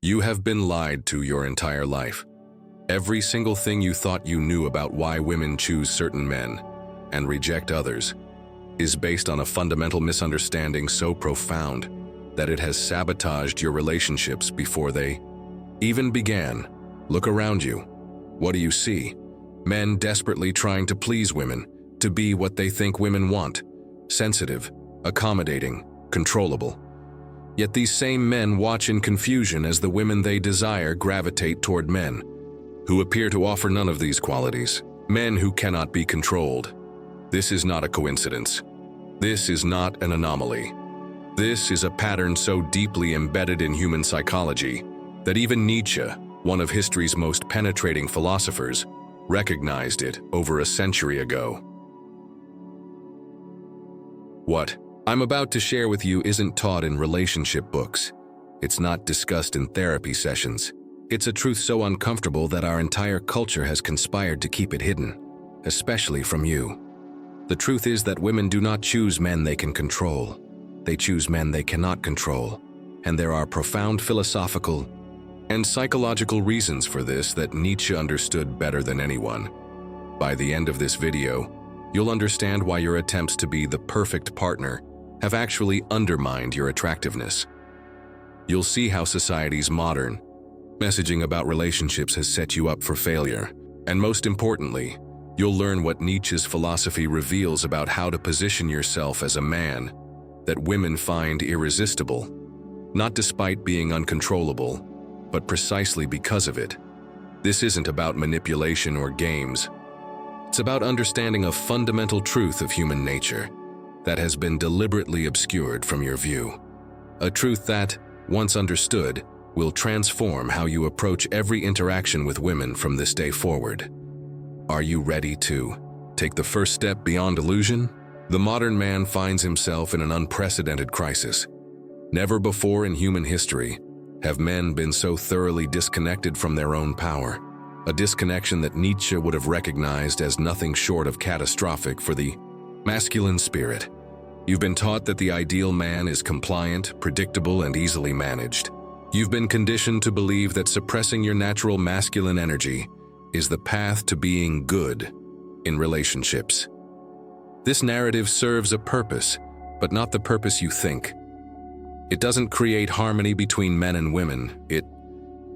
You have been lied to your entire life. Every single thing you thought you knew about why women choose certain men and reject others is based on a fundamental misunderstanding so profound that it has sabotaged your relationships before they even began. Look around you. What do you see? Men desperately trying to please women, to be what they think women want: sensitive, accommodating, controllable. Yet these same men watch in confusion as the women they desire gravitate toward men who appear to offer none of these qualities, men who cannot be controlled. This is not a coincidence. This is not an anomaly. This is a pattern so deeply embedded in human psychology that even Nietzsche, one of history's most penetrating philosophers, recognized it over a century ago. What I'm about to share with you isn't taught in relationship books. It's not discussed in therapy sessions. It's a truth so uncomfortable that our entire culture has conspired to keep it hidden, especially from you. The truth is that women do not choose men they can control. They choose men they cannot control. And there are profound philosophical and psychological reasons for this that Nietzsche understood better than anyone. By the end of this video, you'll understand why your attempts to be the perfect partner have actually undermined your attractiveness. You'll see how society's modern messaging about relationships has set you up for failure. And most importantly, you'll learn what Nietzsche's philosophy reveals about how to position yourself as a man that women find irresistible, not despite being uncontrollable, but precisely because of it. This isn't about manipulation or games. It's about understanding a fundamental truth of human nature that has been deliberately obscured from your view. A truth that, once understood, will transform how you approach every interaction with women from this day forward. Are you ready to take the first step beyond illusion? The modern man finds himself in an unprecedented crisis. Never before in human history have men been so thoroughly disconnected from their own power, a disconnection that Nietzsche would have recognized as nothing short of catastrophic for the masculine spirit. You've been taught that the ideal man is compliant, predictable, and easily managed. You've been conditioned to believe that suppressing your natural masculine energy is the path to being good in relationships. This narrative serves a purpose, but not the purpose you think. It doesn't create harmony between men and women. It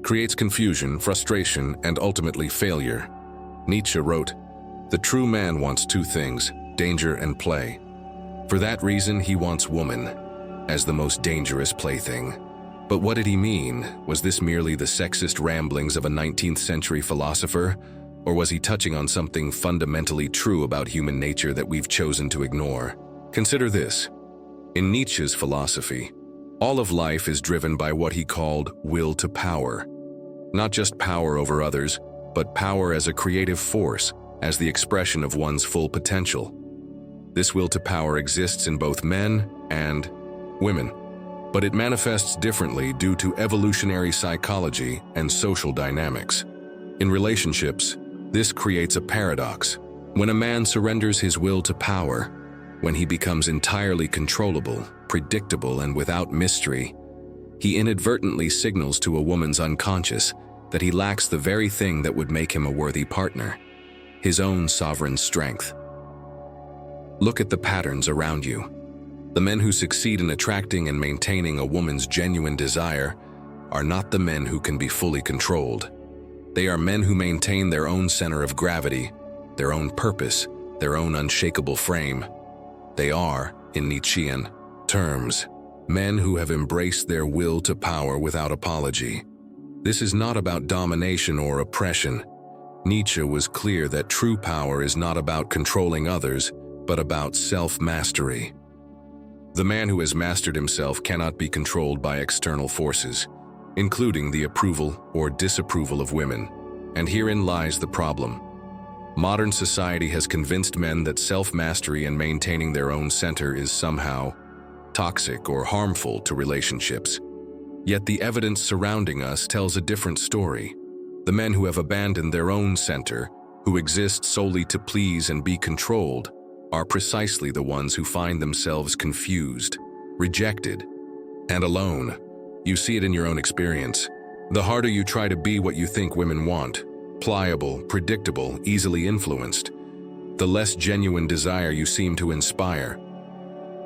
creates confusion, frustration, and ultimately failure. Nietzsche wrote, "The true man wants two things, danger and play. For that reason, he wants woman as the most dangerous plaything." But what did he mean? Was this merely the sexist ramblings of a 19th century philosopher? Or was he touching on something fundamentally true about human nature that we've chosen to ignore? Consider this. In Nietzsche's philosophy, all of life is driven by what he called will to power. Not just power over others, but power as a creative force, as the expression of one's full potential. This will to power exists in both men and women, but it manifests differently due to evolutionary psychology and social dynamics. In relationships, this creates a paradox. When a man surrenders his will to power, when he becomes entirely controllable, predictable, and without mystery, he inadvertently signals to a woman's unconscious that he lacks the very thing that would make him a worthy partner: his own sovereign strength. Look at the patterns around you. The men who succeed in attracting and maintaining a woman's genuine desire are not the men who can be fully controlled. They are men who maintain their own center of gravity, their own purpose, their own unshakable frame. They are, in Nietzschean terms, men who have embraced their will to power without apology. This is not about domination or oppression. Nietzsche was clear that true power is not about controlling others, but about self-mastery. The man who has mastered himself cannot be controlled by external forces, including the approval or disapproval of women. And herein lies the problem. Modern society has convinced men that self-mastery and maintaining their own center is somehow toxic or harmful to relationships. Yet the evidence surrounding us tells a different story. The men who have abandoned their own center, who exist solely to please and be controlled, are precisely the ones who find themselves confused, rejected, and alone. You see it in your own experience. The harder you try to be what you think women want, pliable, predictable, easily influenced, the less genuine desire you seem to inspire.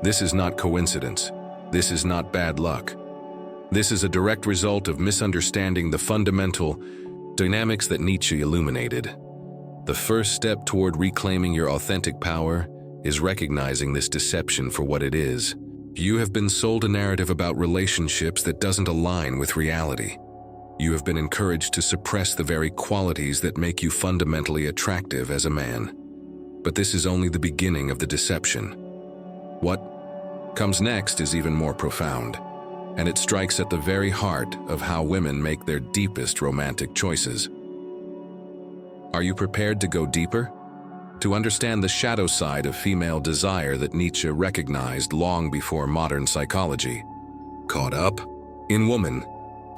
This is not coincidence. This is not bad luck. This is a direct result of misunderstanding the fundamental dynamics that Nietzsche illuminated. The first step toward reclaiming your authentic power is recognizing this deception for what it is. You have been sold a narrative about relationships that doesn't align with reality. You have been encouraged to suppress the very qualities that make you fundamentally attractive as a man. But this is only the beginning of the deception. What comes next is even more profound, and it strikes at the very heart of how women make their deepest romantic choices. Are you prepared to go deeper? To understand the shadow side of female desire that Nietzsche recognized long before modern psychology? Caught up? In woman,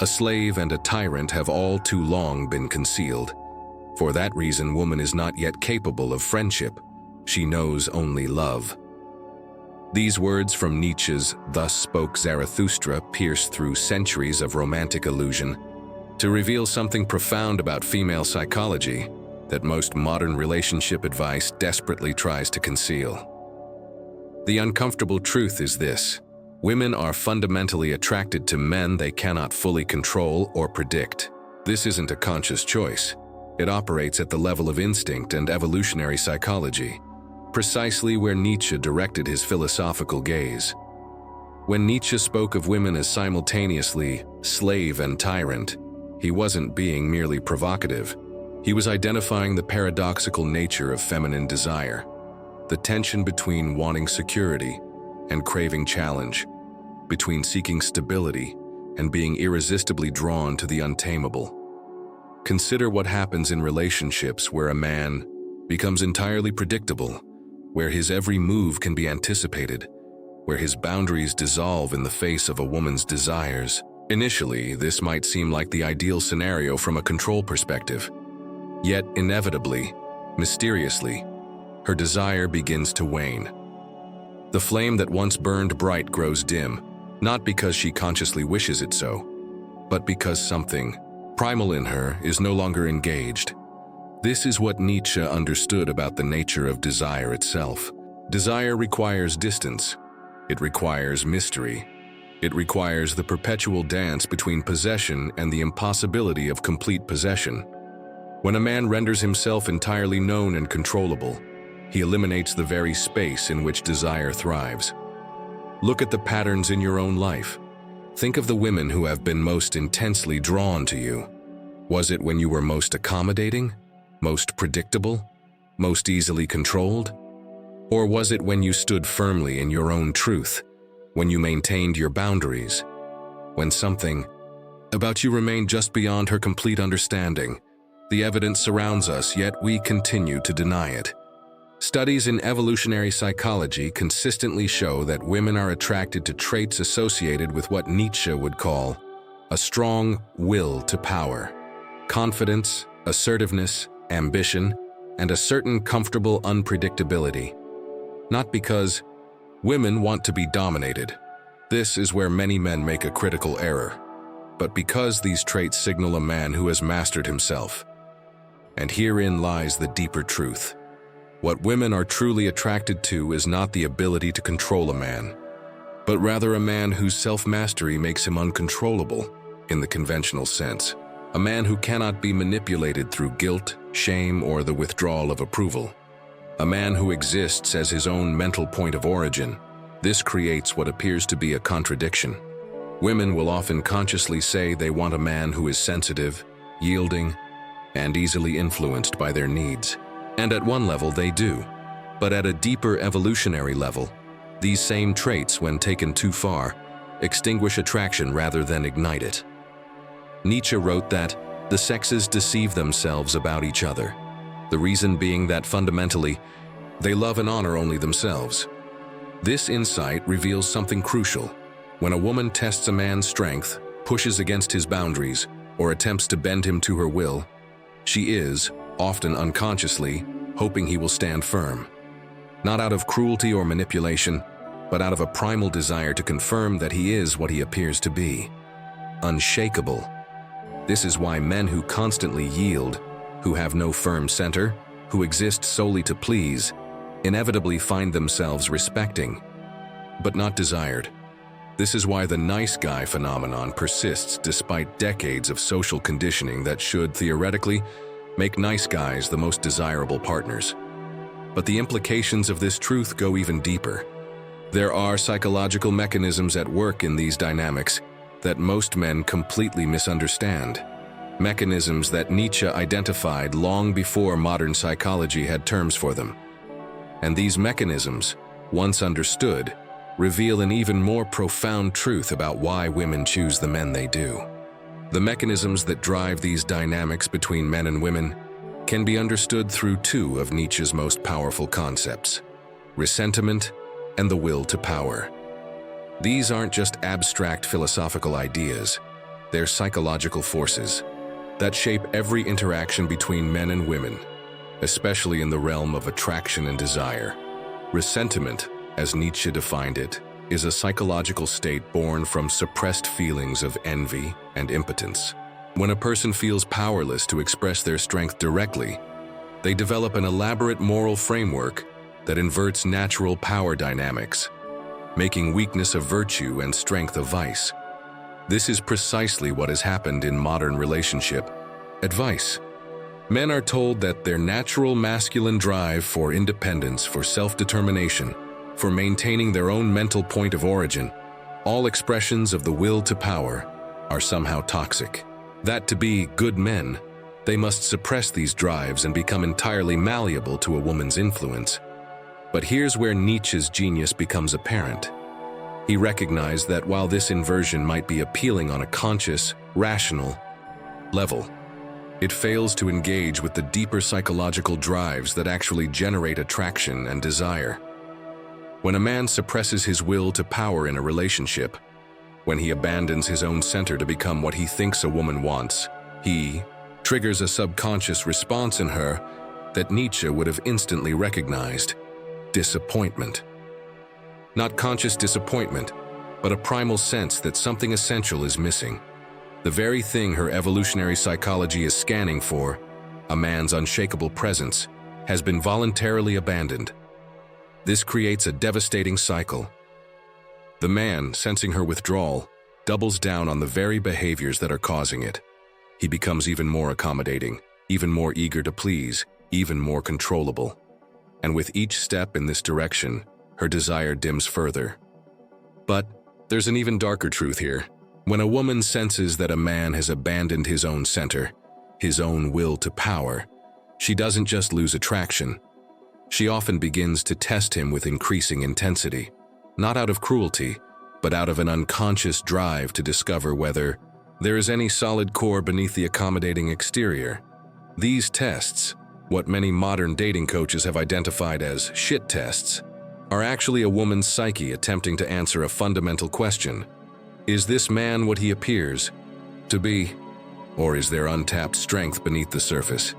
a slave and a tyrant have all too long been concealed. For that reason, woman is not yet capable of friendship. She knows only love. These words from Nietzsche's "Thus Spoke Zarathustra" pierce through centuries of romantic illusion to reveal something profound about female psychology that most modern relationship advice desperately tries to conceal. The uncomfortable truth is this: women are fundamentally attracted to men they cannot fully control or predict. This isn't a conscious choice. It operates at the level of instinct and evolutionary psychology, precisely where Nietzsche directed his philosophical gaze. When Nietzsche spoke of women as simultaneously slave and tyrant, he wasn't being merely provocative. He was identifying the paradoxical nature of feminine desire, the tension between wanting security and craving challenge, between seeking stability and being irresistibly drawn to the untamable. Consider what happens in relationships where a man becomes entirely predictable, where his every move can be anticipated, where his boundaries dissolve in the face of a woman's desires. Initially, this might seem like the ideal scenario from a control perspective. Yet, inevitably, mysteriously, her desire begins to wane. The flame that once burned bright grows dim, not because she consciously wishes it so, but because something primal in her is no longer engaged. This is what Nietzsche understood about the nature of desire itself. Desire requires distance. It requires mystery. It requires the perpetual dance between possession and the impossibility of complete possession. When a man renders himself entirely known and controllable, he eliminates the very space in which desire thrives. Look at the patterns in your own life. Think of the women who have been most intensely drawn to you. Was it when you were most accommodating, most predictable, most easily controlled? Or was it when you stood firmly in your own truth, when you maintained your boundaries, when something about you remained just beyond her complete understanding? The evidence surrounds us, yet we continue to deny it. Studies in evolutionary psychology consistently show that women are attracted to traits associated with what Nietzsche would call a strong will to power, confidence, assertiveness, ambition, and a certain comfortable unpredictability. Not because women want to be dominated. This is where many men make a critical error, but because these traits signal a man who has mastered himself. And herein lies the deeper truth. What women are truly attracted to is not the ability to control a man, but rather a man whose self-mastery makes him uncontrollable in the conventional sense. A man who cannot be manipulated through guilt, shame, or the withdrawal of approval. A man who exists as his own mental point of origin. This creates what appears to be a contradiction. Women will often consciously say they want a man who is sensitive, yielding, and easily influenced by their needs. And at one level they do. But at a deeper evolutionary level, these same traits, when taken too far, extinguish attraction rather than ignite it. Nietzsche wrote that the sexes deceive themselves about each other, the reason being that fundamentally, they love and honor only themselves. This insight reveals something crucial. When a woman tests a man's strength, pushes against his boundaries, or attempts to bend him to her will, she is, often unconsciously, hoping he will stand firm. Not out of cruelty or manipulation, but out of a primal desire to confirm that he is what he appears to be. Unshakable. This is why men who constantly yield, who have no firm center, who exist solely to please, inevitably find themselves respecting, but not desired. This is why the nice guy phenomenon persists despite decades of social conditioning that should, theoretically, make nice guys the most desirable partners. But the implications of this truth go even deeper. There are psychological mechanisms at work in these dynamics that most men completely misunderstand. Mechanisms that Nietzsche identified long before modern psychology had terms for them. And these mechanisms, once understood, reveal an even more profound truth about why women choose the men they do. The mechanisms that drive these dynamics between men and women can be understood through two of Nietzsche's most powerful concepts: resentment and the will to power. These aren't just abstract philosophical ideas, they're psychological forces that shape every interaction between men and women, especially in the realm of attraction and desire. Resentment, as Nietzsche defined it, is a psychological state born from suppressed feelings of envy and impotence. When a person feels powerless to express their strength directly, they develop an elaborate moral framework that inverts natural power dynamics, making weakness a virtue and strength a vice. This is precisely what has happened in modern relationship advice. Men are told that their natural masculine drive for independence, for self-determination, for maintaining their own mental point of origin, all expressions of the will to power, are somehow toxic. That to be good men, they must suppress these drives and become entirely malleable to a woman's influence. But here's where Nietzsche's genius becomes apparent. He recognized that while this inversion might be appealing on a conscious, rational level, it fails to engage with the deeper psychological drives that actually generate attraction and desire. When a man suppresses his will to power in a relationship, when he abandons his own center to become what he thinks a woman wants, he triggers a subconscious response in her that Nietzsche would have instantly recognized: disappointment. Not conscious disappointment, but a primal sense that something essential is missing. The very thing her evolutionary psychology is scanning for, a man's unshakable presence, has been voluntarily abandoned. This creates a devastating cycle. The man, sensing her withdrawal, doubles down on the very behaviors that are causing it. He becomes even more accommodating, even more eager to please, even more controllable. And with each step in this direction, her desire dims further. But there's an even darker truth here. When a woman senses that a man has abandoned his own center, his own will to power, she doesn't just lose attraction. She often begins to test him with increasing intensity, not out of cruelty, but out of an unconscious drive to discover whether there is any solid core beneath the accommodating exterior. These tests, what many modern dating coaches have identified as shit tests, are actually a woman's psyche attempting to answer a fundamental question. Is this man what he appears to be, or is there untapped strength beneath the surface?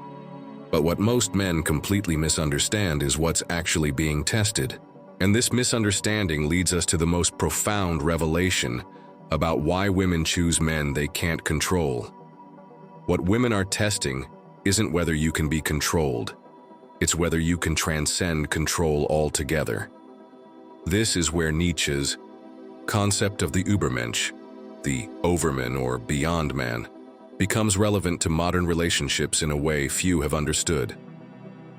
But what most men completely misunderstand is what's actually being tested. And this misunderstanding leads us to the most profound revelation about why women choose men they can't control. What women are testing isn't whether you can be controlled. It's whether you can transcend control altogether. This is where Nietzsche's concept of the Übermensch, the overman or beyond man, becomes relevant to modern relationships in a way few have understood.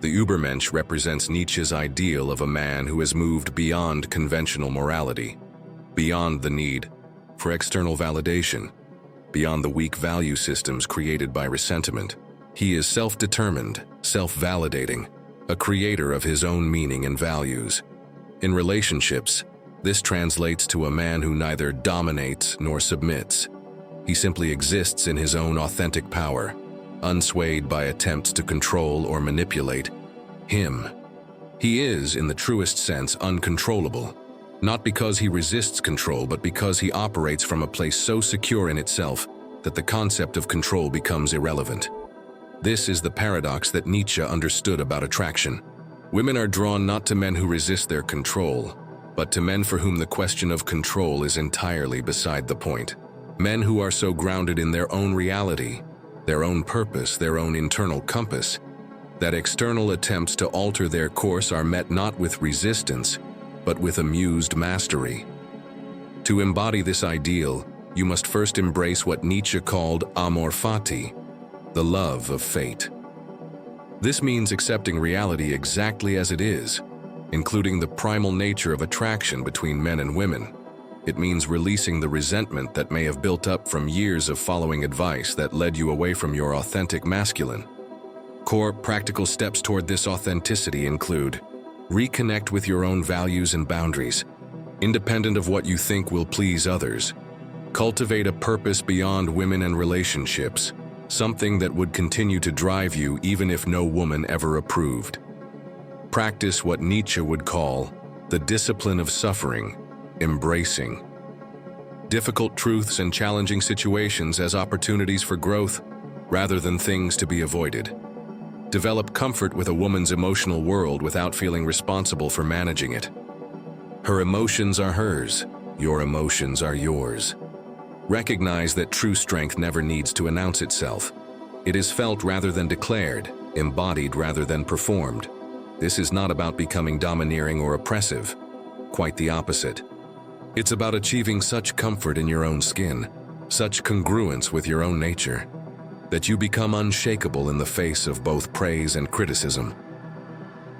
The Übermensch represents Nietzsche's ideal of a man who has moved beyond conventional morality, beyond the need for external validation, beyond the weak value systems created by resentment. He is self-determined, self-validating, a creator of his own meaning and values. In relationships, this translates to a man who neither dominates nor submits. He simply exists in his own authentic power, unswayed by attempts to control or manipulate him. He is, in the truest sense, uncontrollable, not because he resists control, but because he operates from a place so secure in itself that the concept of control becomes irrelevant. This is the paradox that Nietzsche understood about attraction. Women are drawn not to men who resist their control, but to men for whom the question of control is entirely beside the point. Men who are so grounded in their own reality, their own purpose, their own internal compass, that external attempts to alter their course are met not with resistance, but with amused mastery. To embody this ideal, you must first embrace what Nietzsche called amor fati, the love of fate. This means accepting reality exactly as it is, including the primal nature of attraction between men and women. It means releasing the resentment that may have built up from years of following advice that led you away from your authentic masculine. Core practical steps toward this authenticity include: reconnect with your own values and boundaries, independent of what you think will please others. Cultivate a purpose beyond women and relationships, something that would continue to drive you even if no woman ever approved. Practice what Nietzsche would call the discipline of suffering, embracing difficult truths and challenging situations as opportunities for growth rather than things to be avoided. Develop comfort with a woman's emotional world without feeling responsible for managing it. Her emotions are hers, your emotions are yours. Recognize that true strength never needs to announce itself. It is felt rather than declared, embodied rather than performed. This is not about becoming domineering or oppressive. Quite the opposite. It's about achieving such comfort in your own skin, such congruence with your own nature, that you become unshakable in the face of both praise and criticism.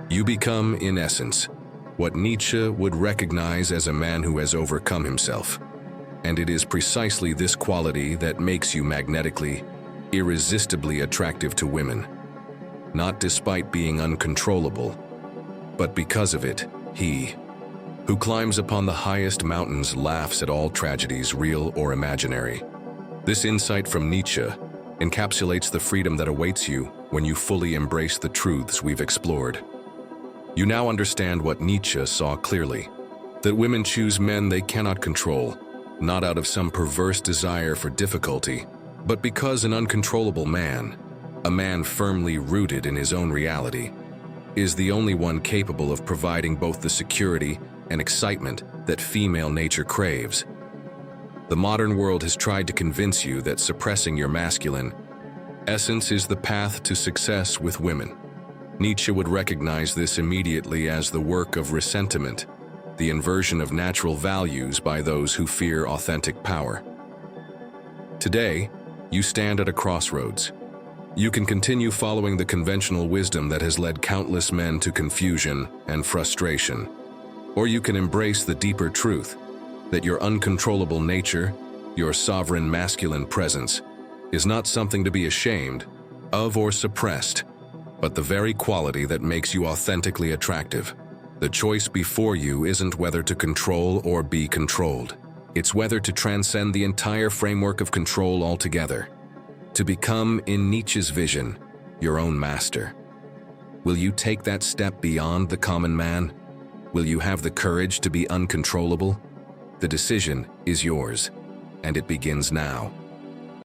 You become, in essence, what Nietzsche would recognize as a man who has overcome himself. And it is precisely this quality that makes you magnetically, irresistibly attractive to women. Not despite being uncontrollable, but because of it. He who climbs upon the highest mountains laughs at all tragedies, real or imaginary. This insight from Nietzsche encapsulates the freedom that awaits you when you fully embrace the truths we've explored. You now understand what Nietzsche saw clearly: that women choose men they cannot control, not out of some perverse desire for difficulty, but because an uncontrollable man, a man firmly rooted in his own reality, is the only one capable of providing both the security and excitement that female nature craves. The modern world has tried to convince you that suppressing your masculine essence is the path to success with women. Nietzsche would recognize this immediately as the work of ressentiment, the inversion of natural values by those who fear authentic power. Today, you stand at a crossroads. You can continue following the conventional wisdom that has led countless men to confusion and frustration, or you can embrace the deeper truth that your uncontrollable nature, your sovereign masculine presence, is not something to be ashamed of or suppressed, but the very quality that makes you authentically attractive. The choice before you isn't whether to control or be controlled. It's whether to transcend the entire framework of control altogether. To become, in Nietzsche's vision, your own master. Will you take that step beyond the common man? Will you have the courage to be uncontrollable? The decision is yours, and it begins now.